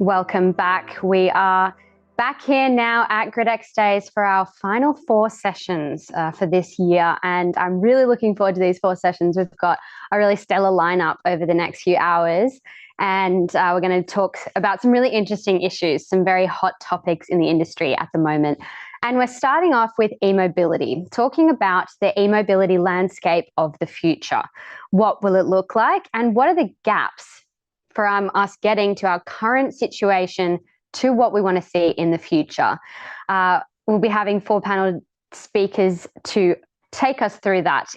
Welcome back. We are back here now at gridXdays for our final 4 sessions for this year, and I'm really looking forward to these 4 sessions. We've got a really stellar lineup over the next few hours, and we're going to talk about some really interesting issues, some very hot topics in the industry at the moment. And we're starting off with e-mobility, talking about the e-mobility landscape of the future. What will it look like, and what are the gaps from us getting to our current situation to what we want to see in the future? We'll be having 4 panel speakers to take us through that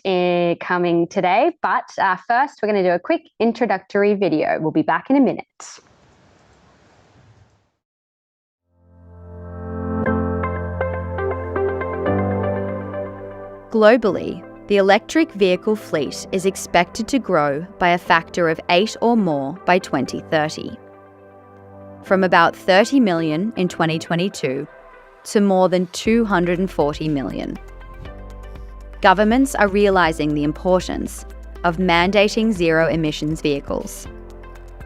coming today. But first, we're going to do a quick introductory video. We'll be back in a minute. Globally, the electric vehicle fleet is expected to grow by a factor of 8 or more by 2030. From about 30 million in 2022 to more than 240 million. Governments are realising the importance of mandating zero emissions vehicles,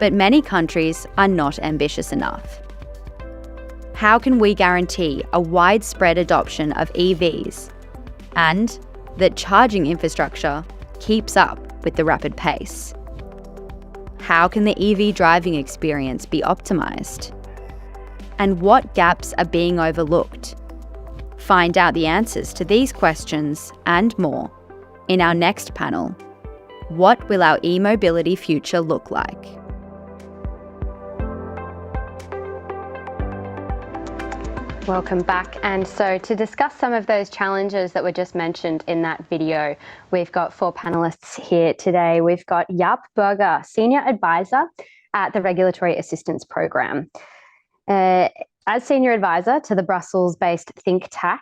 but many countries are not ambitious enough. How can we guarantee a widespread adoption of EVs and that charging infrastructure keeps up with the rapid pace? How can the EV driving experience be optimised? And what gaps are being overlooked? Find out the answers to these questions and more in our next panel. What will our e-mobility future look like? Welcome back. And so to discuss some of those challenges that were just mentioned in that video, we've got 4 panelists here today. We've got Jaap, Senior Advisor at the Regulatory Assistance Program. As Senior Advisor to the Brussels-based think tank,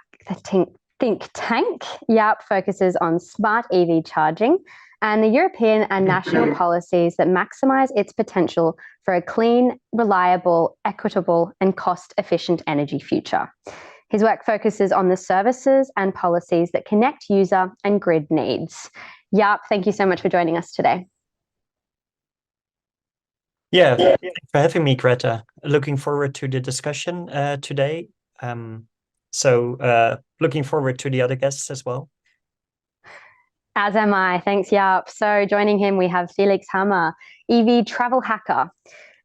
Jaap focuses on smart EV charging and the European and national policies that maximise its potential for a clean, reliable, equitable and cost-efficient energy future. His work focuses on the services and policies that connect user and grid needs. Jaap, thank you so much for joining us today. Yeah, thanks for having me, Greta. Looking forward to the discussion today. Looking forward to the other guests as well. As am I. Thanks, Jaap. So joining him, we have Felix, EV travel hacker,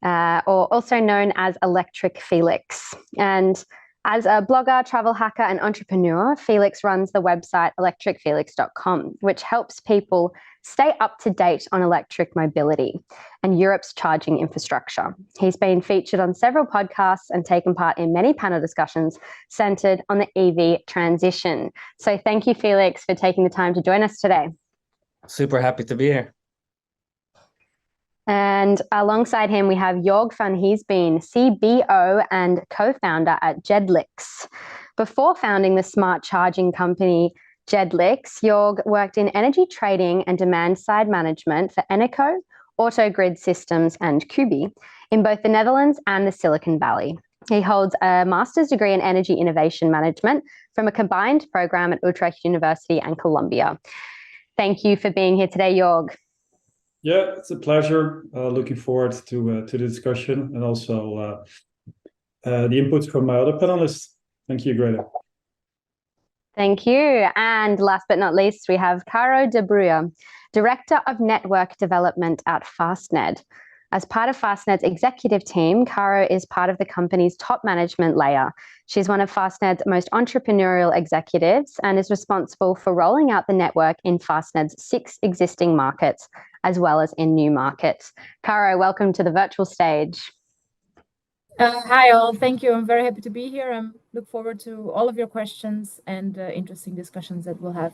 or also known as Electric Felix. And as a blogger, travel hacker, and entrepreneur, Felix runs the website electricfelix.com, which helps people stay up to date on electric mobility and Europe's charging infrastructure. He's been featured on several podcasts and taken part in many panel discussions centered on the EV transition. So thank you, Felix, for taking the time to join us today. Super happy to be here. And alongside him, we have Jorg van Heesbeen, CBO and co-founder at Jedlix. Before founding the smart charging company Jedlix, Jorg worked in energy trading and demand-side management for Eneco, Autogrid Systems and Kubi in both the Netherlands and the Silicon Valley. He holds a master's degree in energy innovation management from a combined program at Utrecht University and Columbia. Thank you for being here today, Jorg. Yeah, it's a pleasure. Looking forward to the discussion and also the inputs from my other panelists. Thank you, Greta. Thank you. And last but not least, we have Caro de Brouwer, Director of Network Development at Fastned. As part of Fastned's executive team, Caro is part of the company's top management layer. She's one of Fastned's most entrepreneurial executives and is responsible for rolling out the network in Fastned's 6 existing markets, as well as in new markets. Caro, welcome to the virtual stage. Hi all, thank you. I'm very happy to be here. I look forward to all of your questions and interesting discussions that we'll have.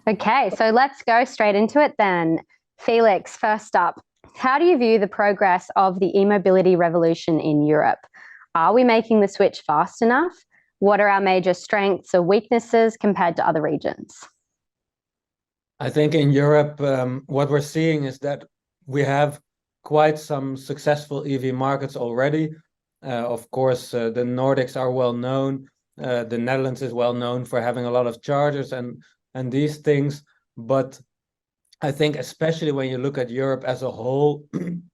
Okay, so let's go straight into it then. Felix, first up, how do you view the progress of the e-mobility revolution in Europe? Are we making the switch fast enough? What are our major strengths or weaknesses compared to other regions? I think in Europe, what we're seeing is that we have quite some successful EV markets already. Of course, the Nordics are well known. The Netherlands is well known for having a lot of chargers and these things. But I think especially when you look at Europe as a whole,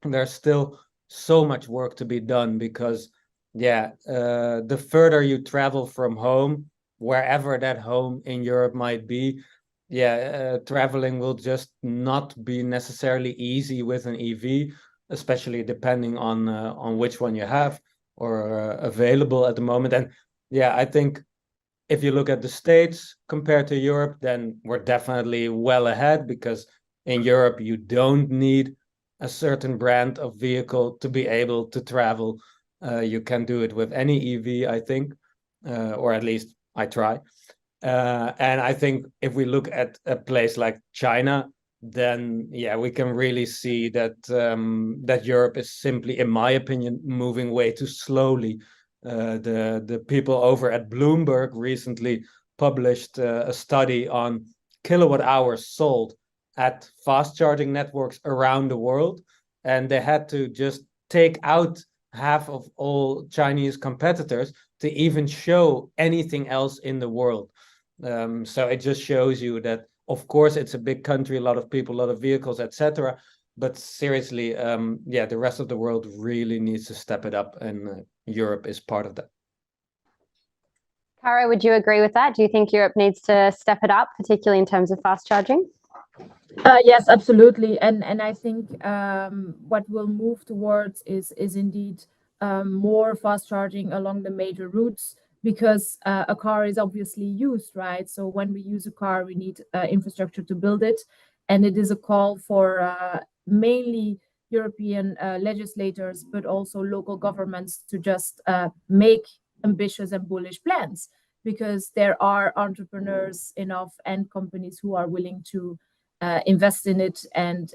there's still so much work to be done because, yeah, the further you travel from home, wherever that home in Europe might be, yeah, traveling will just not be necessarily easy with an EV, especially depending on which one you have or available at the moment. And yeah, I think if you look at the States compared to Europe, then we're definitely well ahead because in Europe you don't need a certain brand of vehicle to be able to travel. You can do it with any EV, I think, or at least I try. And I think if we look at a place like China, then yeah, we can really see that that Europe is simply, in my opinion, moving way too slowly. The people over at Bloomberg recently published a study on kilowatt hours sold at fast charging networks around the world, and they had to just take out half of all Chinese competitors to even show anything else in the world. So it just shows you that, of course, it's a big country, a lot of people, a lot of vehicles, etc. But seriously, yeah, the rest of the world really needs to step it up, and Europe is part of that. Caro, would you agree with that? Do you think Europe needs to step it up, particularly in terms of fast charging? Yes, absolutely. And I think what we'll move towards is indeed more fast charging along the major routes, because a car is obviously used, right? So when we use a car, we need infrastructure to build it. And it is a call for mainly European legislators, but also local governments to just make ambitious and bullish plans, because there are entrepreneurs enough and companies who are willing to invest in it and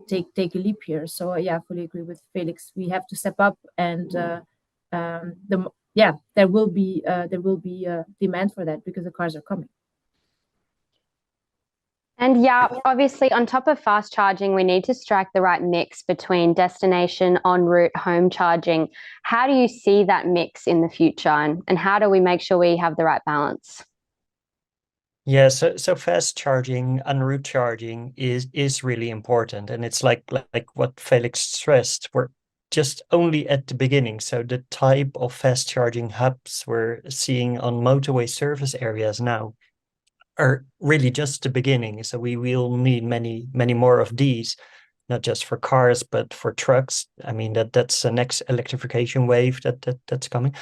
take a leap here. So yeah, I fully agree with Felix. We have to step up, and there will be demand for that because the cars are coming. And yeah, obviously on top of fast charging, we need to strike the right mix between destination, en route, home charging. How do you see that mix in the future, and how do we make sure we have the right balance? Yeah, so fast charging, en route charging is really important, and it's like what Felix stressed. We're just only at the beginning. So the type of fast charging hubs we're seeing on motorway service areas now are really just the beginning. So we will need many more of these, not just for cars but for trucks. I mean that's the next electrification wave that's coming.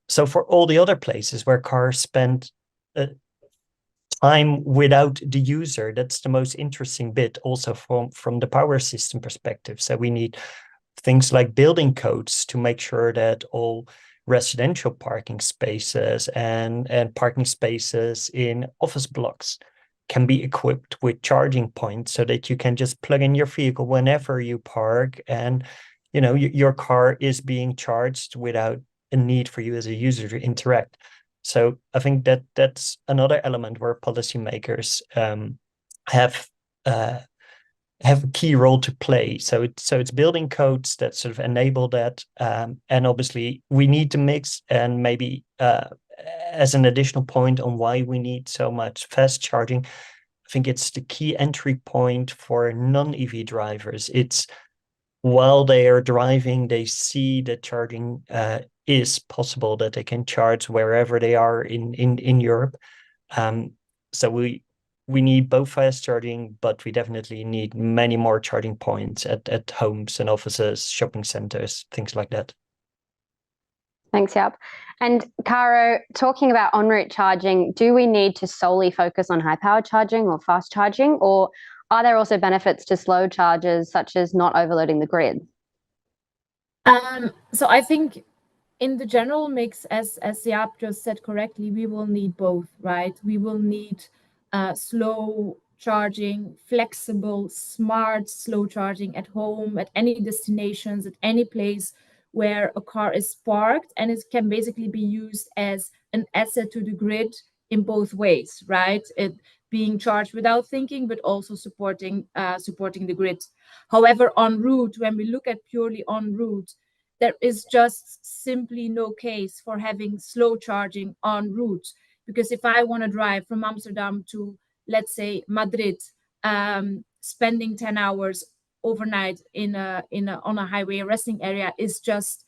So for all the other places where cars spend time without the user, that's the most interesting bit also from the power system perspective. So we need things like building codes to make sure that all residential parking spaces and parking spaces in office blocks can be equipped with charging points, so that you can just plug in your vehicle whenever you park, and your car is being charged without a need for you as a user to interact. So I think that's another element where policymakers have a key role to play. So it's building codes that sort of enable that, and obviously we need to mix. And maybe as an additional point on why we need so much fast charging, I think it's the key entry point for non-EV drivers. It's while they are driving, they see that charging is possible, that they can charge wherever they are in Europe. So we need both fast charging, but we definitely need many more charging points at homes and offices, shopping centers, things like that. Thanks, Jaap. And Caro, talking about en route charging, do we need to solely focus on high power charging or fast charging, or are there also benefits to slow charges, such as not overloading the grid? So I think in the general mix, as Jaap just said correctly, we will need both, right? We will need slow charging, flexible, smart slow charging at home, at any destinations, at any place where a car is parked, and it can basically be used as an asset to the grid in both ways, right? It being charged without thinking, but also supporting the grid. However, en route, when we look at purely en route, there is just simply no case for having slow charging en route. Because if I want to drive from Amsterdam to, let's say, Madrid, spending 10 hours overnight on a highway resting area is just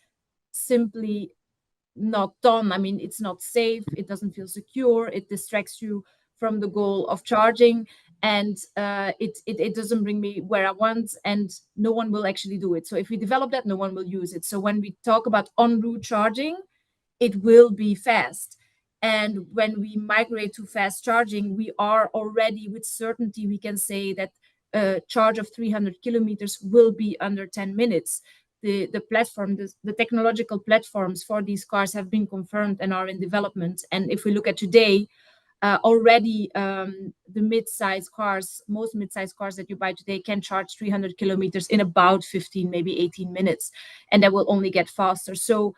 simply not done. I mean, it's not safe, it doesn't feel secure, it distracts you from the goal of charging, and it doesn't bring me where I want, and no one will actually do it. So if we develop that, no one will use it. So when we talk about en route charging, it will be fast. And when we migrate to fast charging, we are already with certainty, we can say that a charge of 300 kilometers will be under 10 minutes. The technological platforms for these cars have been confirmed and are in development. And if we look at today, already the mid-size cars, most mid-size cars that you buy today can charge 300 kilometers in about 15, maybe 18 minutes. And that will only get faster. So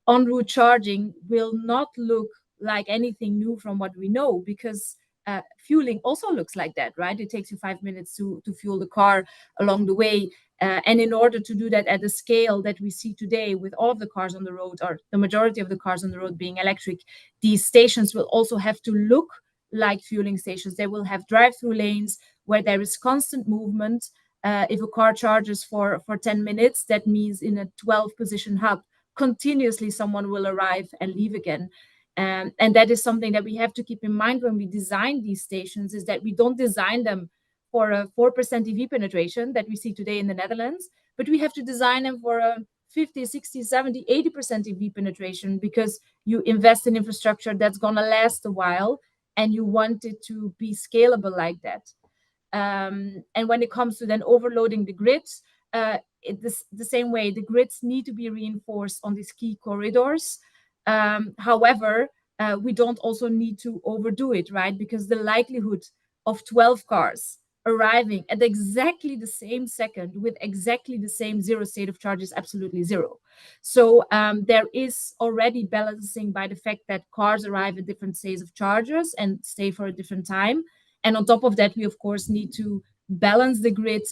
en route charging will not look like anything new from what we know, because fueling also looks like that, right? It takes you 5 minutes to fuel the car along the way. And in order to do that at the scale that we see today with all of the cars on the road, or the majority of the cars on the road being electric, these stations will also have to look like fueling stations. They will have drive-through lanes where there is constant movement. If a car charges for 10 minutes, that means in a 12-position hub, continuously someone will arrive and leave again. And that is something that we have to keep in mind when we design these stations, is that we don't design them for a 4% EV penetration that we see today in the Netherlands, but we have to design them for a 50, 60, 70, 80% EV penetration, because you invest in infrastructure that's going to last a while, and you want it to be scalable like that. And when it comes to then overloading the grids, the same way, the grids need to be reinforced on these key corridors. However, we don't also need to overdo it, right? Because the likelihood of 12 cars arriving at exactly the same second with exactly the same zero state of charge is absolutely zero. So there is already balancing by the fact that cars arrive at different states of chargers and stay for a different time. And on top of that, we of course need to balance the grid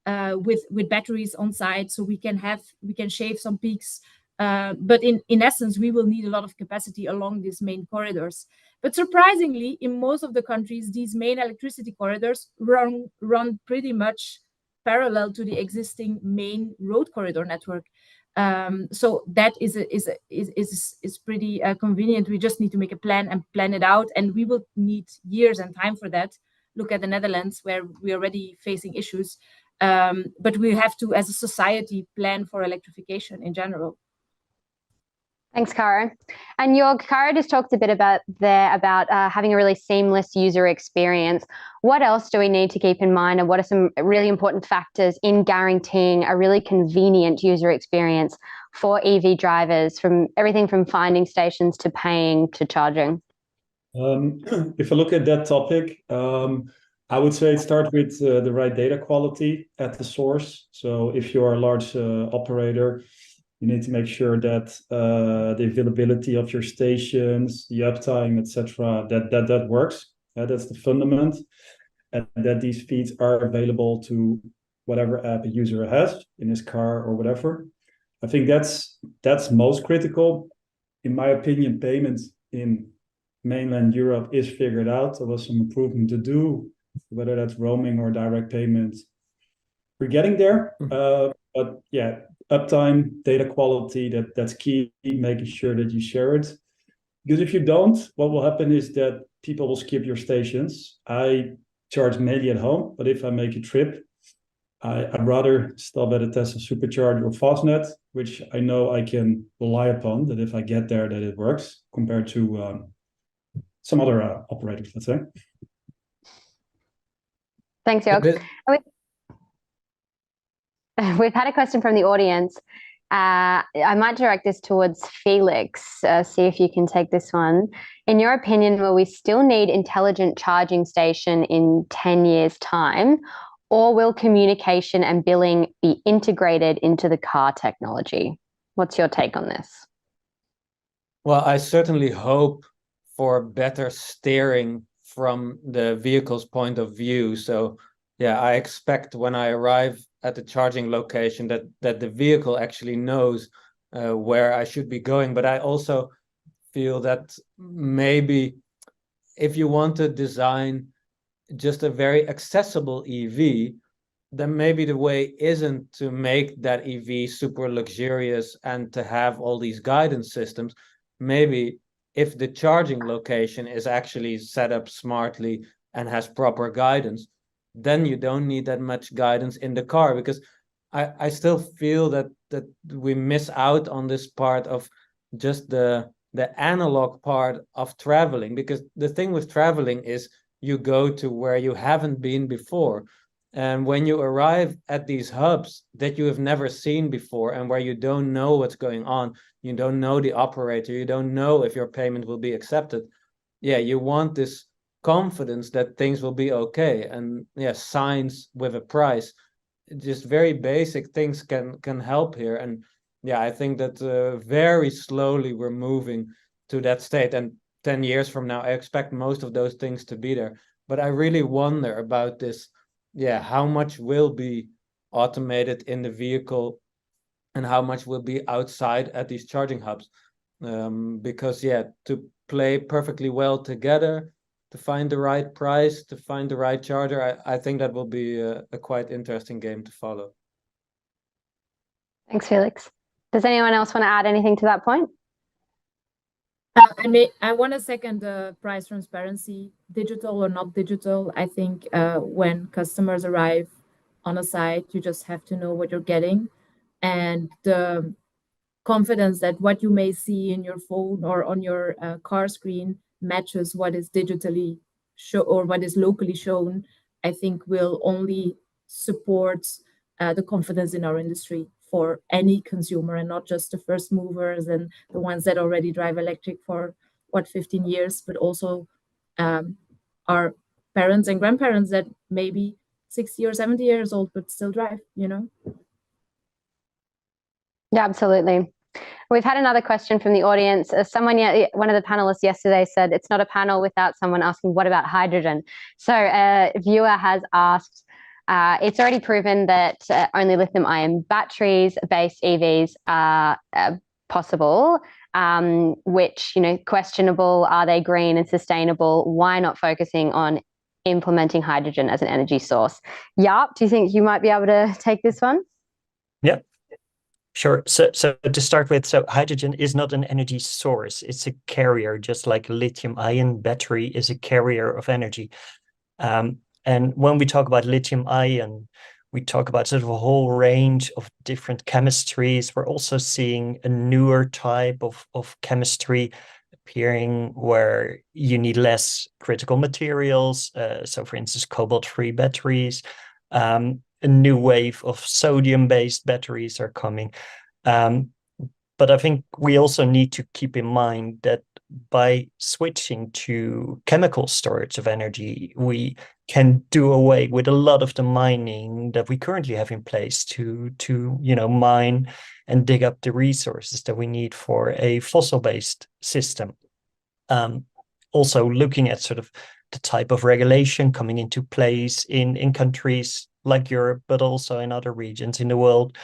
with batteries on site, so we can shave some peaks. But in essence, we will need a lot of capacity along these main corridors. But surprisingly, in most of the countries, these main electricity corridors run pretty much parallel to the existing main road corridor network. So that is pretty convenient. We just need to make a plan and plan it out, and we will need years and time for that. Look at the Netherlands, where we're already facing issues. But we have to, as a society, plan for electrification in general. Thanks, Caro. And Jorg, Caro just talked a bit about having a really seamless user experience. What else do we need to keep in mind, and what are some really important factors in guaranteeing a really convenient user experience for EV drivers, from everything from finding stations to paying to charging? If I look at that topic, I would say start with the right data quality at the source. So if you're a large operator, you need to make sure that the availability of your stations, the uptime, etc., that works. That's the fundament, and that these feeds are available to whatever app a user has in his car or whatever. I think that's most critical. In my opinion, payments in mainland Europe is figured out. There was some improvement to do, whether that's roaming or direct payments. We're getting there, but yeah, uptime, data quality, that's key, making sure that you share it. Because if you don't, what will happen is that people will skip your stations. I charge mainly at home, but if I make a trip, I'd rather stop at a Tesla Supercharger or Fastned, which I know I can rely upon, that if I get there, that it works, compared to some other operators, let's say. Thanks, Jorg. We've had a question from the audience. I might direct this towards Felix, see if you can take this one. In your opinion, will we still need intelligent charging station in 10 years' time, or will communication and billing be integrated into the car technology? What's your take on this? Well, I certainly hope for better steering from the vehicle's point of view. So yeah, I expect when I arrive at the charging location that the vehicle actually knows where I should be going. But I also feel that maybe if you want to design just a very accessible EV, then maybe the way isn't to make that EV super luxurious and to have all these guidance systems. Maybe if the charging location is actually set up smartly and has proper guidance, then you don't need that much guidance in the car, because I still feel that we miss out on this part of just the analog part of traveling, because the thing with traveling is you go to where you haven't been before. And when you arrive at these hubs that you have never seen before and where you don't know what's going on, you don't know the operator, you don't know if your payment will be accepted. Yeah, you want this confidence that things will be okay. And yeah, signs with a price, just very basic things can help here. And yeah, I think that very slowly we're moving to that state. And 10 years from now, I expect most of those things to be there. But I really wonder about this. Yeah, how much will be automated in the vehicle and how much will be outside at these charging hubs? Because yeah, to play perfectly well together, to find the right price, to find the right charger, I think that will be a quite interesting game to follow. Thanks, Felix. Does anyone else want to add anything to that point? I want to second the price transparency, digital or not digital. I think when customers arrive on a site, you just have to know what you're getting, and the confidence that what you may see in your phone or on your car screen matches what is digitally show or what is locally shown, I think will only support the confidence in our industry for any consumer, and not just the first movers and the ones that already drive electric for 15 years, but also our parents and grandparents that may be 60 or 70 years old but still drive, you know? Yeah, absolutely. We've had another question from the audience. One of the panelists yesterday said it's not a panel without someone asking, what about hydrogen? So a viewer has asked, it's already proven that only lithium-ion batteries-based EVs are possible, which, questionable, are they green and sustainable? Why not focusing on implementing hydrogen as an energy source? Jaap, do you think you might be able to take this one? Yeah. Sure. So to start with, so hydrogen is not an energy source. It's a carrier, just like a lithium-ion battery is a carrier of energy. And when we talk about lithium-ion, we talk about sort of a whole range of different chemistries. We're also seeing a newer type of chemistry appearing where you need less critical materials. So for instance, cobalt-free batteries. A new wave of sodium-based batteries are coming. But I think we also need to keep in mind that by switching to chemical storage of energy, we can do away with a lot of the mining that we currently have in place to mine and dig up the resources that we need for a fossil-based system. Also looking at sort of the type of regulation coming into place in countries like Europe, but also in other regions in the world,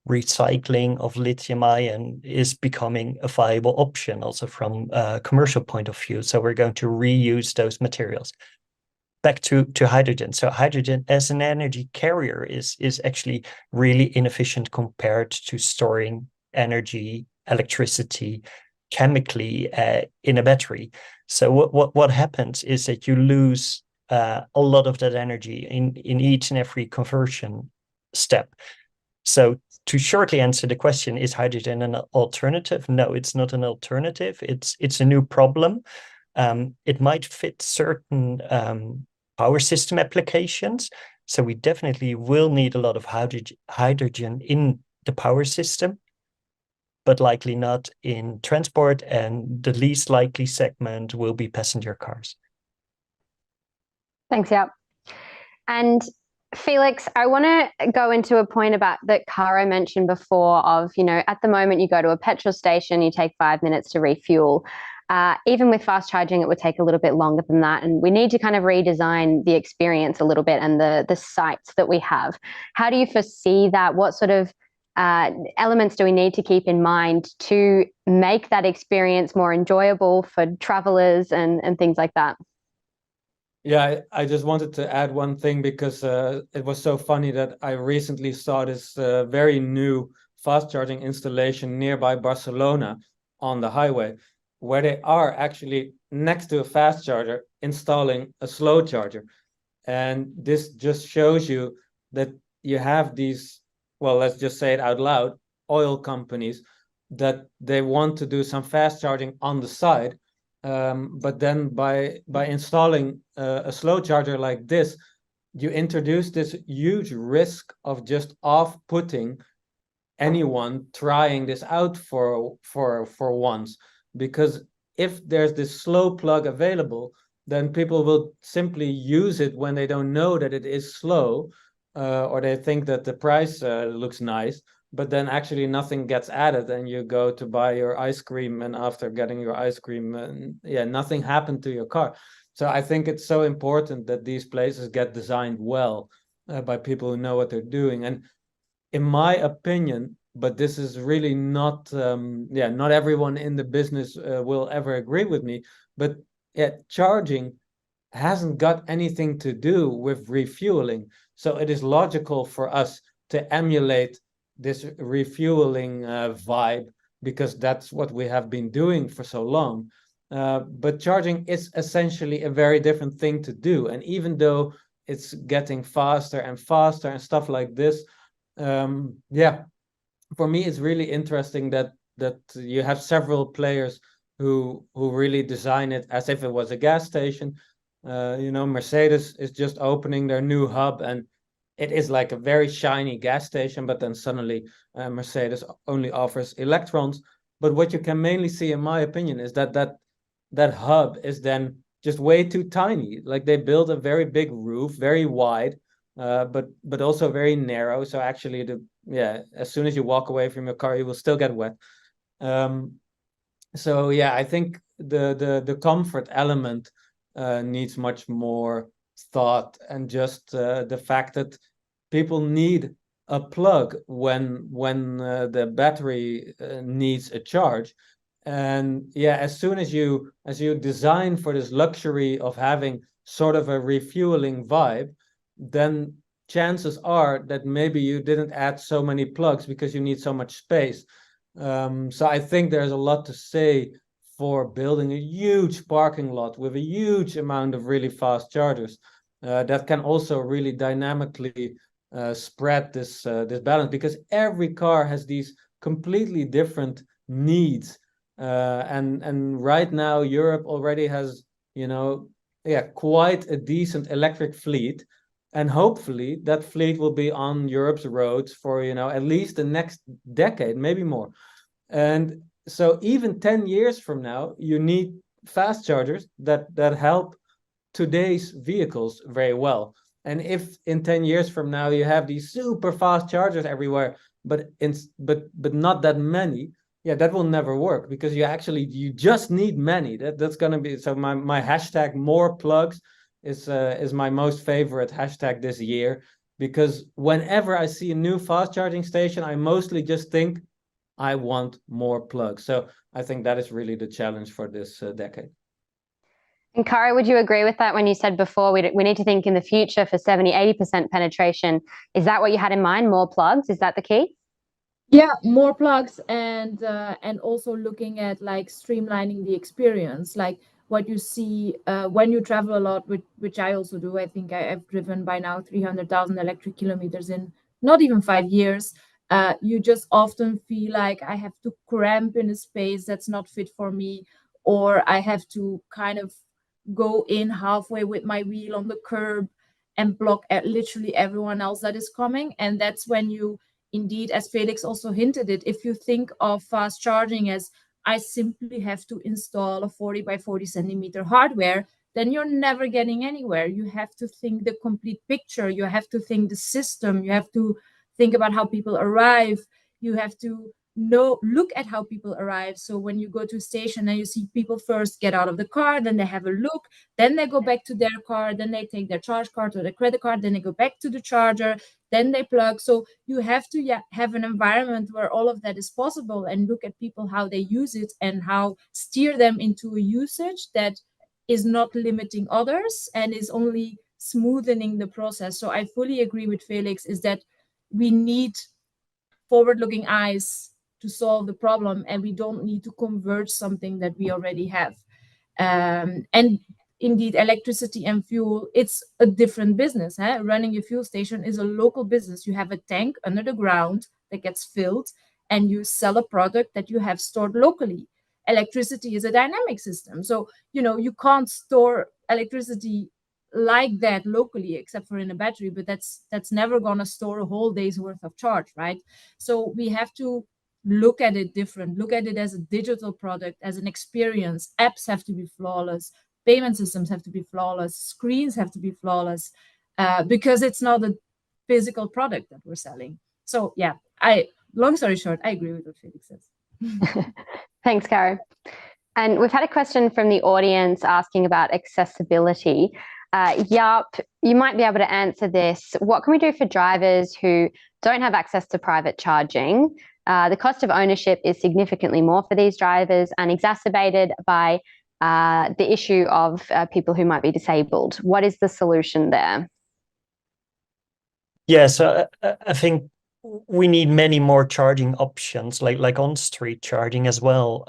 recycling of lithium-ion is becoming a viable option also from a commercial point of view. So we're going to reuse those materials. Back to hydrogen. So hydrogen as an energy carrier is actually really inefficient compared to storing energy, electricity, chemically in a battery. So what happens is that you lose a lot of that energy in each and every conversion step. So to shortly answer the question, is hydrogen an alternative? No, it's not an alternative. It's a new problem. It might fit certain power system applications. So we definitely will need a lot of hydrogen in the power system, but likely not in transport. And the least likely segment will be passenger cars. Thanks, Jaap. And Felix, I want to go into a point about that Caro mentioned before of, at the moment you go to a petrol station, you take 5 minutes to refuel. Even with fast charging, it would take a little bit longer than that. And we need to kind of redesign the experience a little bit and the sites that we have. How do you foresee that? What sort of elements do we need to keep in mind to make that experience more enjoyable for travelers and things like that? Yeah, I just wanted to add one thing because it was so funny that I recently saw this very new fast charging installation nearby Barcelona on the highway, where they are actually next to a fast charger installing a slow charger. And this just shows you that you have these, well, let's just say it out loud, oil companies that they want to do some fast charging on the side. But then by installing a slow charger like this, you introduce this huge risk of just off-putting anyone trying this out for once, because if there's this slow plug available, then people will simply use it when they don't know that it is slow, or they think that the price looks nice, but then actually nothing gets added, and you go to buy your ice cream, and after getting your ice cream, yeah, nothing happened to your car. So I think it's so important that these places get designed well by people who know what they're doing. And in my opinion, but this is really not, yeah, not everyone in the business will ever agree with me, but yeah, charging hasn't got anything to do with refueling. So it is logical for us to emulate this refueling vibe, because that's what we have been doing for so long. But charging is essentially a very different thing to do. And even though it's getting faster and faster and stuff like this, yeah, for me it's really interesting that you have several players who really design it as if it was a gas station. You know, Mercedes is just opening their new hub, and it is like a very shiny gas station, but then suddenly Mercedes only offers electrons. But what you can mainly see, in my opinion, is that hub is then just way too tiny. Like they build a very big roof, very wide, but also very narrow. So actually, as soon as you walk away from your car, you will still get wet. So yeah, I think the comfort element needs much more thought, and just the fact that people need a plug when the battery needs a charge. And yeah, as soon as you design for this luxury of having sort of a refueling vibe, then chances are that maybe you didn't add so many plugs because you need so much space. So I think there's a lot to say for building a huge parking lot with a huge amount of really fast chargers that can also really dynamically spread this balance, because every car has these completely different needs. And right now Europe already has, quite a decent electric fleet, and hopefully that fleet will be on Europe's roads for at least the next decade, maybe more. And so even 10 years from now, you need fast chargers that help today's vehicles very well. And if in 10 years from now you have these super fast chargers everywhere, but not that many, yeah, that will never work, because you just need many. That's gonna be, so my hashtag more plugs is my most favorite hashtag this year, because whenever I see a new fast charging station, I mostly just think I want more plugs. So I think that is really the challenge for this decade. And Caro, would you agree with that when you said before we need to think in the future for 70, 80% penetration? Is that what you had in mind, more plugs? Is that the key? Yeah, more plugs, and also looking at like streamlining the experience, like what you see when you travel a lot, which I also do. I think I've driven by now 300,000 electric kilometers in not even 5 years. You just often feel like I have to cramp in a space that's not fit for me, or I have to kind of go in halfway with my wheel on the curb and block literally everyone else that is coming. And that's when you, indeed, as Felix also hinted it, if you think of fast charging as I simply have to install a 40 by 40 centimeter hardware, then you're never getting anywhere. You have to think the complete picture. You have to think the system. You have to think about how people arrive. You have to look at how people arrive. So when you go to a station and you see people first get out of the car, then they have a look, then they go back to their car, then they take their charge card or their credit card, then they go back to the charger, then they plug. So you have to have an environment where all of that is possible, and look at people, how they use it, and how steer them into a usage that is not limiting others and is only smoothing the process. So I fully agree with Felix, is that we need forward-looking eyes to solve the problem, and we don't need to convert something that we already have. And indeed, electricity and fuel, it's a different business. Huh? Running a fuel station is a local business. You have a tank under the ground that gets filled, and you sell a product that you have stored locally. Electricity is a dynamic system. So, you can't store electricity like that locally, except for in a battery, but that's never going to store a whole day's worth of charge, right? So we have to look at it different, look at it as a digital product, as an experience. Apps have to be flawless, payment systems have to be flawless, screens have to be flawless, because it's not a physical product that we're selling. So yeah, long story short, I agree with what Felix says. Thanks, Caro. And we've had a question from the audience asking about accessibility. Jaap, you might be able to answer this. What can we do for drivers who don't have access to private charging? The cost of ownership is significantly more for these drivers and exacerbated by the issue of people who might be disabled. What is the solution there? Yeah, so I think we need many more charging options, like on-street charging as well.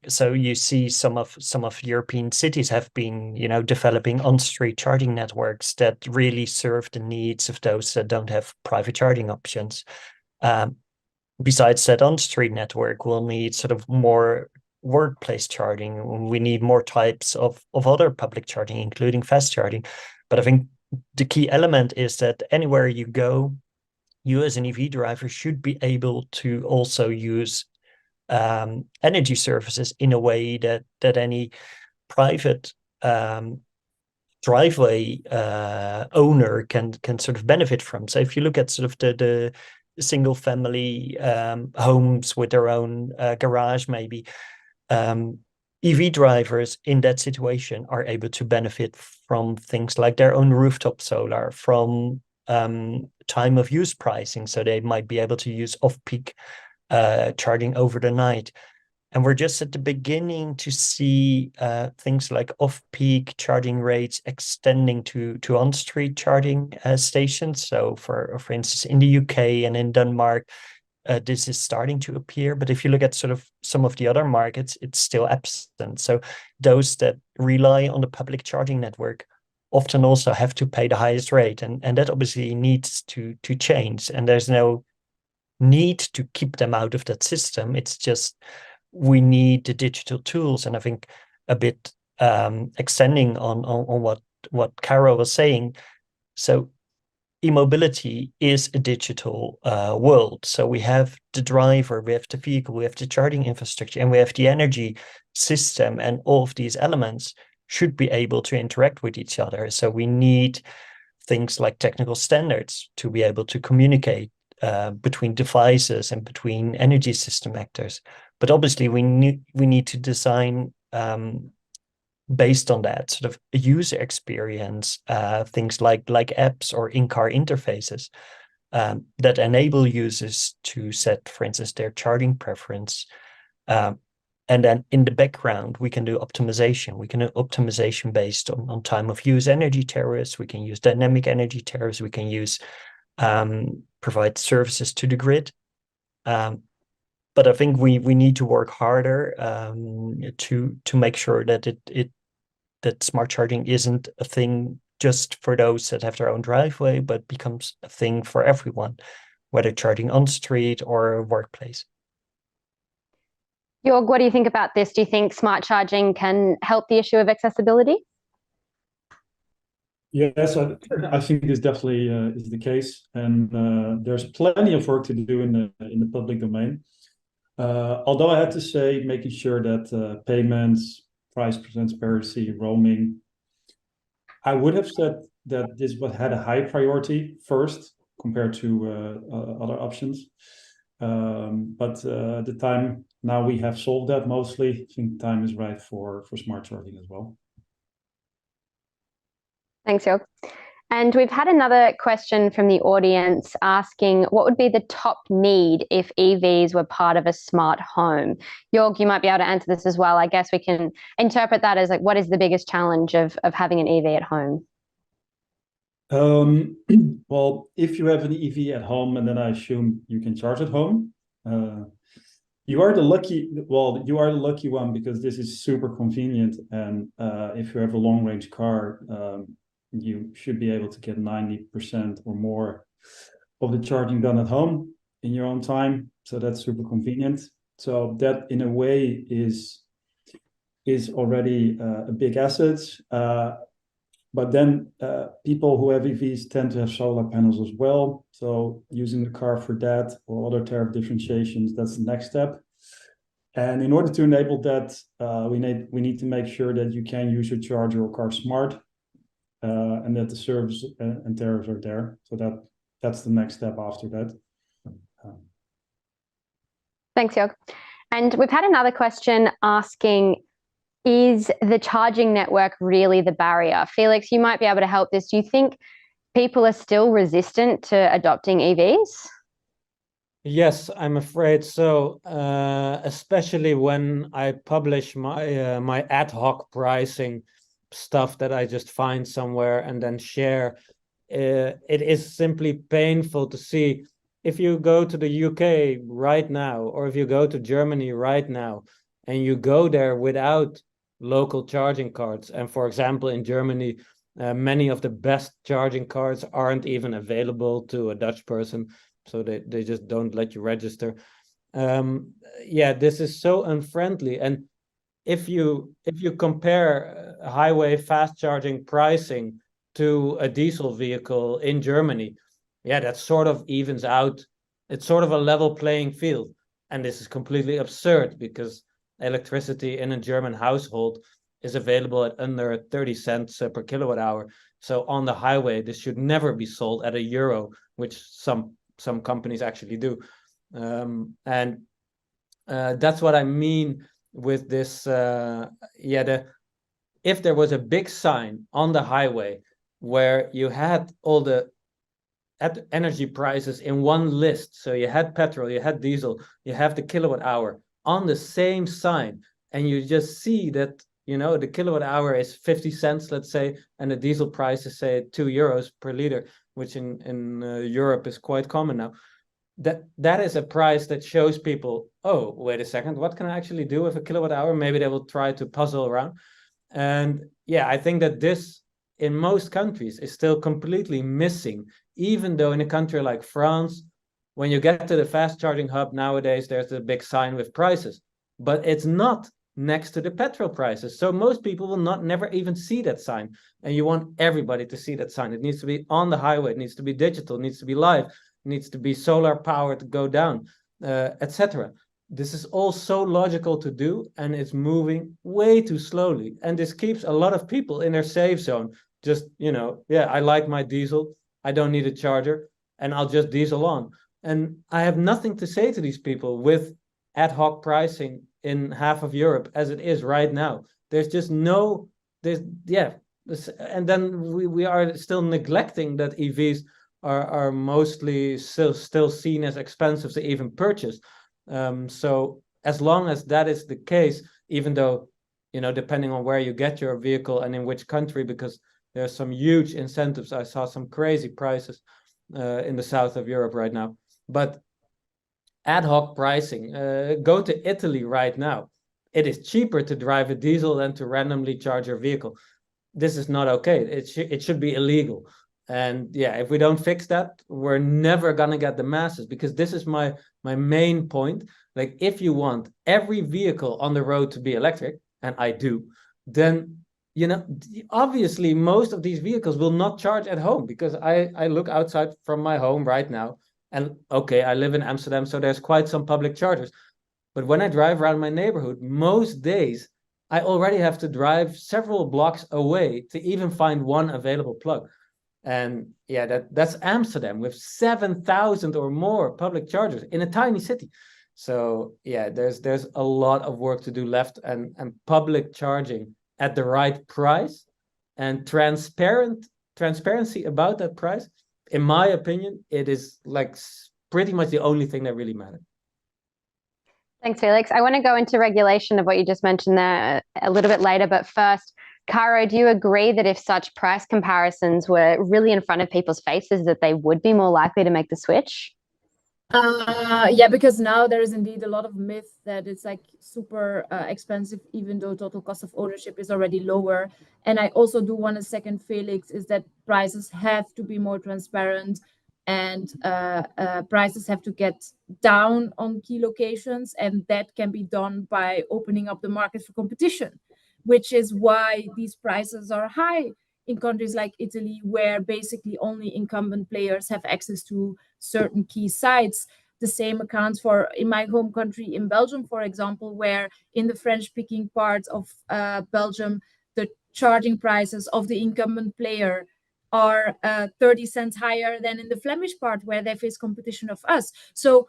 So you see some of European cities have been, developing on-street charging networks that really serve the needs of those that don't have private charging options. Besides that on-street network, we'll need sort of more workplace charging. We need more types of other public charging, including fast charging. But I think the key element is that anywhere you go, you as an EV driver should be able to also use energy services in a way that any private driveway owner can sort of benefit from. So if you look at sort of the single family homes with their own garage, maybe EV drivers in that situation are able to benefit from things like their own rooftop solar, from time of use pricing. So they might be able to use off-peak charging over the night. And we're just at the beginning to see things like off-peak charging rates extending to on-street charging stations. So for instance, in the UK and in Denmark, this is starting to appear. But if you look at sort of some of the other markets, it's still absent. So those that rely on the public charging network often also have to pay the highest rate. And that obviously needs to change. And there's no need to keep them out of that system. It's just we need the digital tools. And I think a bit extending on what Caro was saying. So e-mobility is a digital world. So we have the driver, we have the vehicle, we have the charging infrastructure, and we have the energy system, and all of these elements should be able to interact with each other. So we need things like technical standards to be able to communicate between devices and between energy system actors. But obviously we need to design based on that sort of a user experience, things like apps or in-car interfaces that enable users to set, for instance, their charging preference. And then in the background, we can do optimization. We can do optimization based on time of use energy tariffs. We can use dynamic energy tariffs. We can use provide services to the grid. But I think we need to work harder to make sure that that smart charging isn't a thing just for those that have their own driveway, but becomes a thing for everyone, whether charging on street or workplace. Jorg, what do you think about this? Do you think smart charging can help the issue of accessibility? Yes, I think this definitely is the case, and there's plenty of work to do in the public domain. Although I have to say, making sure that payments, price transparency, roaming, I would have said that this had a high priority first compared to other options. But at the time now we have solved that mostly. I think the time is right for smart charging as well. Thanks, Jorg. And we've had another question from the audience asking what would be the top need if EVs were part of a smart home? Jorg, you might be able to answer this as well. I guess we can interpret that as like, what is the biggest challenge of having an EV at home? Well, if you have an EV at home, and then I assume you can charge at home, you are the lucky one, because this is super convenient. And if you have a long range car, you should be able to get 90% or more of the charging done at home in your own time. So that's super convenient. So that in a way is already a big asset. But then people who have EVs tend to have solar panels as well. So using the car for that or other tariff differentiations, that's the next step. And in order to enable that, we need to make sure that you can use your charger or car smart, and that the service and tariffs are there. So that's the next step after that. Thanks, Jorg. And we've had another question asking, is the charging network really the barrier? Felix, you might be able to help this. Do you think people are still resistant to adopting EVs? Yes, I'm afraid so. Especially when I publish my my ad hoc pricing stuff that I just find somewhere and then share. It is simply painful to see if you go to the UK right now, or if you go to Germany right now, and you go there without local charging cards. And for example, in Germany, many of the best charging cards aren't even available to a Dutch person. So they just don't let you register. Yeah, this is so unfriendly. And if you compare highway fast charging pricing to a diesel vehicle in Germany, yeah, that sort of evens out. It's sort of a level playing field. And this is completely absurd, because electricity in a German household is available at under 30 cents per kilowatt hour. So on the highway, this should never be sold at €1, which some companies actually do. And that's what I mean with this. If there was a big sign on the highway where you had all the energy prices in one list, so you had petrol, you had diesel, you have the kilowatt hour on the same sign, and you just see that, you know, the kilowatt hour is 50 cents, let's say, and the diesel price is, say, €2 per liter, which in Europe is quite common now. That is a price that shows people, oh, wait a second, what can I actually do with a kilowatt hour? Maybe they will try to puzzle around. And yeah, I think that this in most countries is still completely missing, even though in a country like France, when you get to the fast charging hub nowadays, there's a big sign with prices, but it's not next to the petrol prices. So most people will never even see that sign. And you want everybody to see that sign. It needs to be on the highway. It needs to be digital. It needs to be live. It needs to be solar powered to go down, etc. This is all so logical to do, and it's moving way too slowly. And this keeps a lot of people in their safe zone. Just, you know, yeah, I like my diesel. I don't need a charger, and I'll just diesel on. And I have nothing to say to these people with ad hoc pricing in half of Europe as it is right now. There's just no, and then we are still neglecting that EVs are mostly still seen as expensive to even purchase. So as long as that is the case, even though, you know, depending on where you get your vehicle and in which country, because there's some huge incentives. I saw some crazy prices in the south of Europe right now. But ad hoc pricing, go to Italy right now. It is cheaper to drive a diesel than to randomly charge your vehicle. This is not okay. It should be illegal. And yeah, if we don't fix that, we're never gonna get the masses, because this is my main point. Like, if you want every vehicle on the road to be electric, and I do, then, you know, obviously most of these vehicles will not charge at home, because I look outside from my home right now, and okay, I live in Amsterdam, so there's quite some public chargers. But when I drive around my neighborhood, most days I already have to drive several blocks away to even find one available plug. And yeah, that's Amsterdam with 7,000 or more public chargers in a tiny city. So yeah, there's a lot of work to do left, and public charging at the right price and transparent transparency about that price, in my opinion, it is like pretty much the only thing that really matters. Thanks, Felix. I want to go into regulation of what you just mentioned there a little bit later, but first, Caro, do you agree that if such price comparisons were really in front of people's faces, that they would be more likely to make the switch? Yeah, because now there is indeed a lot of myth that it's like super expensive, even though total cost of ownership is already lower. And I also do want to second Felix, is that prices have to be more transparent, and prices have to get down on key locations, and that can be done by opening up the market for competition, which is why these prices are high in countries like Italy, where basically only incumbent players have access to certain key sites. The same accounts for in my home country, in Belgium, for example, where in the French-speaking part of Belgium, the charging prices of the incumbent player are 30 cents higher than in the Flemish part, where they face competition of us. So,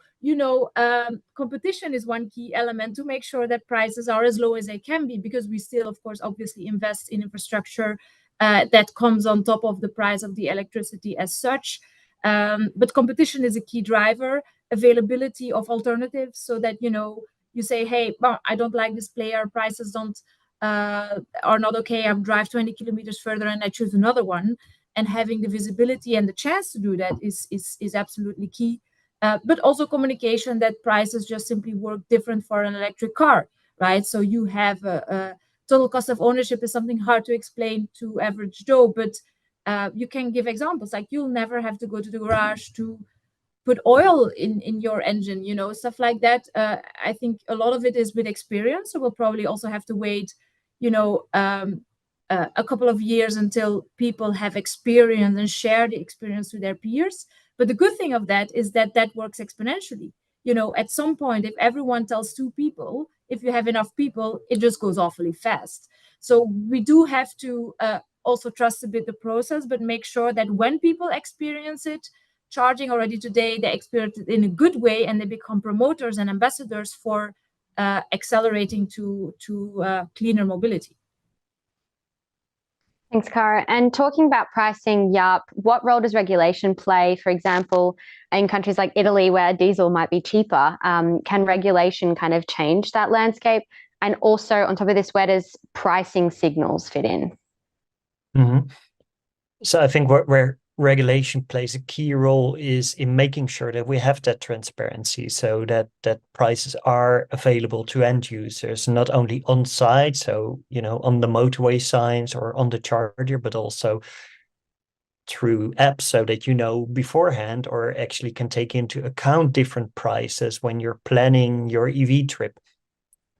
competition is one key element to make sure that prices are as low as they can be, because we still, of course, obviously invest in infrastructure that comes on top of the price of the electricity as such. But competition is a key driver, availability of alternatives, so that, you say, hey, well, I don't like this player, prices are not okay, I drive 20 kilometers further and I choose another one. And having the visibility and the chance to do that is absolutely key. But also communication, that prices just simply work different for an electric car, right? So you have a total cost of ownership is something hard to explain to average Joe, but you can give examples, like you'll never have to go to the garage to put oil in your engine, stuff like that. I think a lot of it is with experience, so we'll probably also have to wait, a couple of years until people have experience and share the experience with their peers. But the good thing of that is that works exponentially. At some point, if everyone tells 2 people, if you have enough people, it just goes awfully fast. So we do have to also trust a bit the process, but make sure that when people experience it, charging already today, they experience it in a good way, and they become promoters and ambassadors for accelerating to cleaner mobility. Thanks, Caro. And talking about pricing, Jaap, what role does regulation play? For example, in countries like Italy, where diesel might be cheaper, can regulation kind of change that landscape? And also, on top of this, where does pricing signals fit in? Mm-hmm. So I think where regulation plays a key role is in making sure that we have that transparency, so that prices are available to end users, not only on site, so on the motorway signs or on the charger, but also through apps, so that beforehand, or actually can take into account different prices when you're planning your EV trip.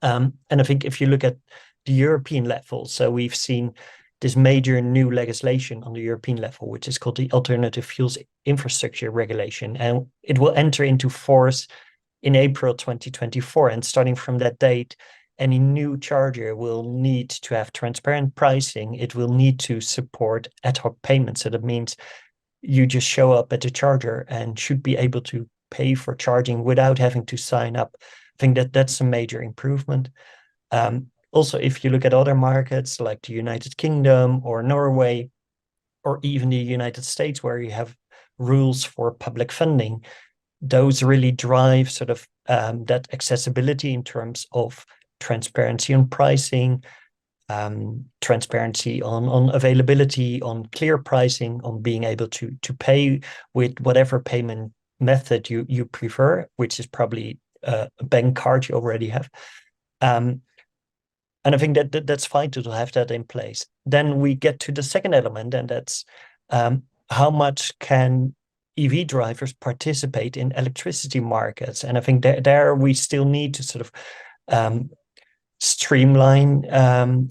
And I think if you look at the European level, so we've seen this major new legislation on the European level, which is called the Alternative Fuels Infrastructure Regulation. And it will enter into force in April 2024. And starting from that date, any new charger will need to have transparent pricing. It will need to support ad hoc payments. So that means you just show up at the charger and should be able to pay for charging without having to sign up. I think that's a major improvement. Also, if you look at other markets like the United Kingdom or Norway, or even the United States, where you have rules for public funding, those really drive sort of that accessibility in terms of transparency on pricing, transparency on availability, on clear pricing, on being able to pay with whatever payment method you prefer, which is probably a bank card you already have. And I think that's fine to have that in place. Then we get to the second element, and that's how much can EV drivers participate in electricity markets. And I think there we still need to sort of streamline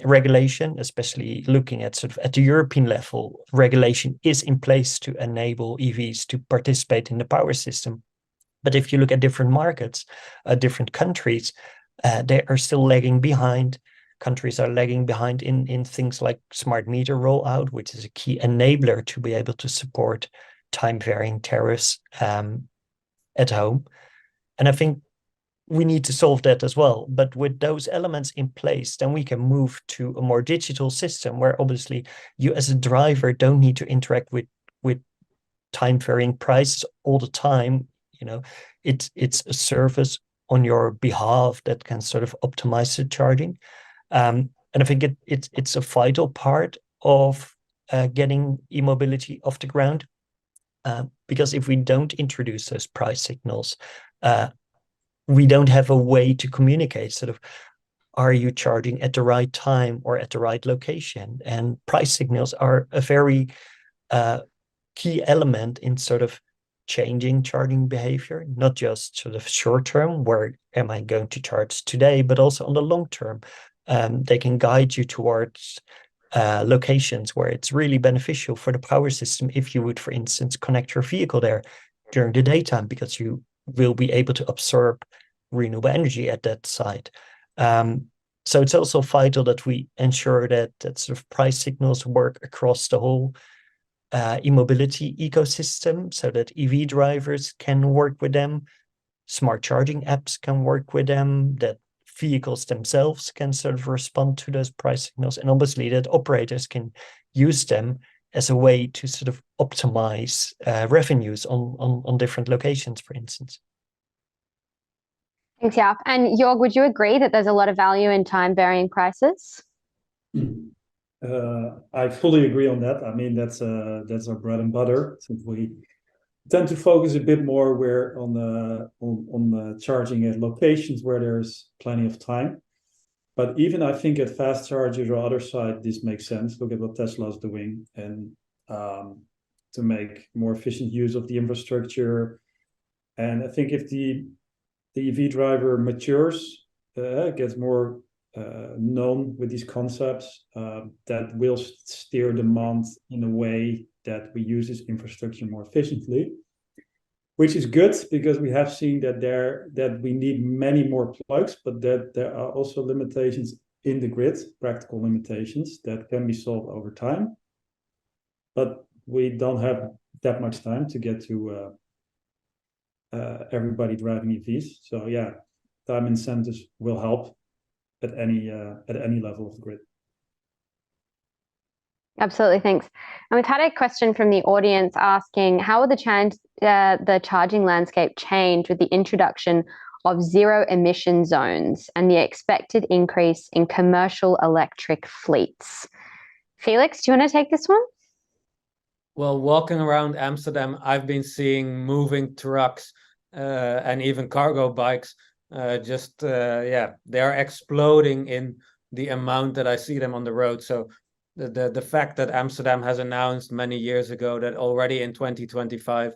regulation, especially looking at sort of at the European level. Regulation is in place to enable EVs to participate in the power system. But if you look at different markets, different countries, they are still lagging behind. Countries are lagging behind in things like smart meter rollout, which is a key enabler to be able to support time varying tariffs at home. And I think we need to solve that as well. But with those elements in place, then we can move to a more digital system where obviously you as a driver don't need to interact with time varying prices all the time. You know, it's a service on your behalf that can sort of optimize the charging. And I think it's a vital part of getting e-mobility off the ground. Because if we don't introduce those price signals, we don't have a way to communicate sort of, are you charging at the right time or at the right location? And price signals are a very key element in sort of changing charging behavior, not just sort of short term, where am I going to charge today, but also on the long term. They can guide you towards locations where it's really beneficial for the power system if you would, for instance, connect your vehicle there during the daytime, because you will be able to absorb renewable energy at that site. So it's also vital that we ensure that sort of price signals work across the whole e-mobility ecosystem, so that EV drivers can work with them, smart charging apps can work with them, that vehicles themselves can sort of respond to those price signals, and obviously that operators can use them as a way to sort of optimize revenues on different locations, for instance. Thanks, Jaap. And Jorg, would you agree that there's a lot of value in time varying prices? I fully agree on that. I mean, that's our bread and butter. Since we tend to focus a bit more where on the charging at locations where there's plenty of time. But even I think at fast chargers or other side, this makes sense. Look at what Tesla's doing, and to make more efficient use of the infrastructure. And I think if the EV driver matures, gets more known with these concepts, that will steer demand in a way that we use this infrastructure more efficiently, which is good because we have seen that we need many more plugs, but that there are also limitations in the grid, practical limitations that can be solved over time. But we don't have that much time to get to everybody driving EVs. So yeah, time incentives will help at any level of the grid. Absolutely, thanks. And we've had a question from the audience asking, how will the charging landscape change with the introduction of zero emission zones and the expected increase in commercial electric fleets? Felix, do you want to take this one? Well, walking around Amsterdam, I've been seeing moving trucks and even cargo bikes. They are exploding in the amount that I see them on the road. So the fact that Amsterdam has announced many years ago that already in 2025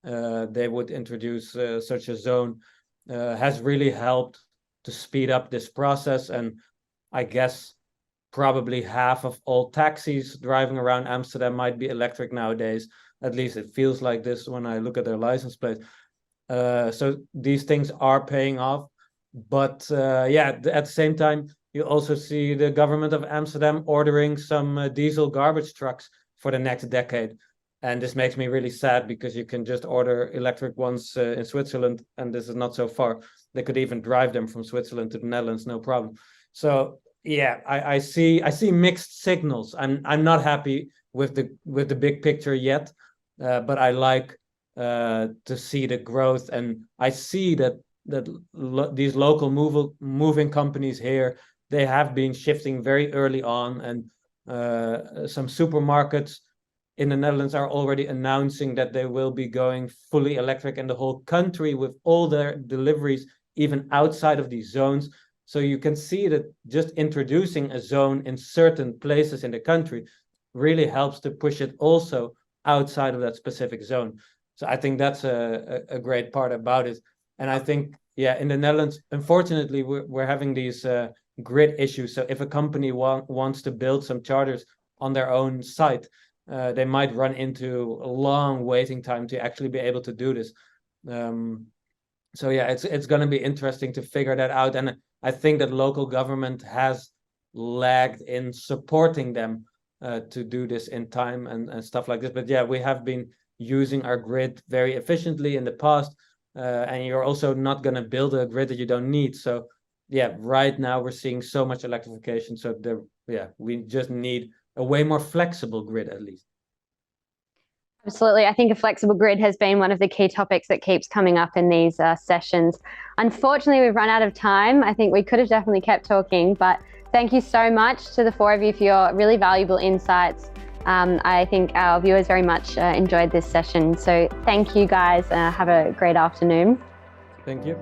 they would introduce such a zone has really helped to speed up this process. And I guess probably half of all taxis driving around Amsterdam might be electric nowadays. At least it feels like this when I look at their license plates. So these things are paying off. But at the same time, you also see the government of Amsterdam ordering some diesel garbage trucks for the next decade. And this makes me really sad because you can just order electric ones in Switzerland, and this is not so far. They could even drive them from Switzerland to the Netherlands, no problem. So yeah, I see mixed signals. I'm not happy with the big picture yet, but I like to see the growth, and I see that these local moving companies here, they have been shifting very early on, and some supermarkets in the Netherlands are already announcing that they will be going fully electric in the whole country with all their deliveries, even outside of these zones. So you can see that just introducing a zone in certain places in the country really helps to push it also outside of that specific zone. So I think that's a great part about it. And I think, in the Netherlands, unfortunately, we're having these grid issues. So if a company wants to build some chargers on their own site, they might run into a long waiting time to actually be able to do this. It's going to be interesting to figure that out. And I think that local government has lagged in supporting them to do this in time and stuff like this. But yeah, we have been using our grid very efficiently in the past. and you're also not going to build a grid that you don't need. So yeah, right now we're seeing so much electrification. So we just need a way more flexible grid at least. Absolutely. I think a flexible grid has been one of the key topics that keeps coming up in these sessions. Unfortunately, we've run out of time. I think we could have definitely kept talking, but thank you so much to the four of you for your really valuable insights. I think our viewers very much enjoyed this session. So thank you guys. Have a great afternoon. Thank you.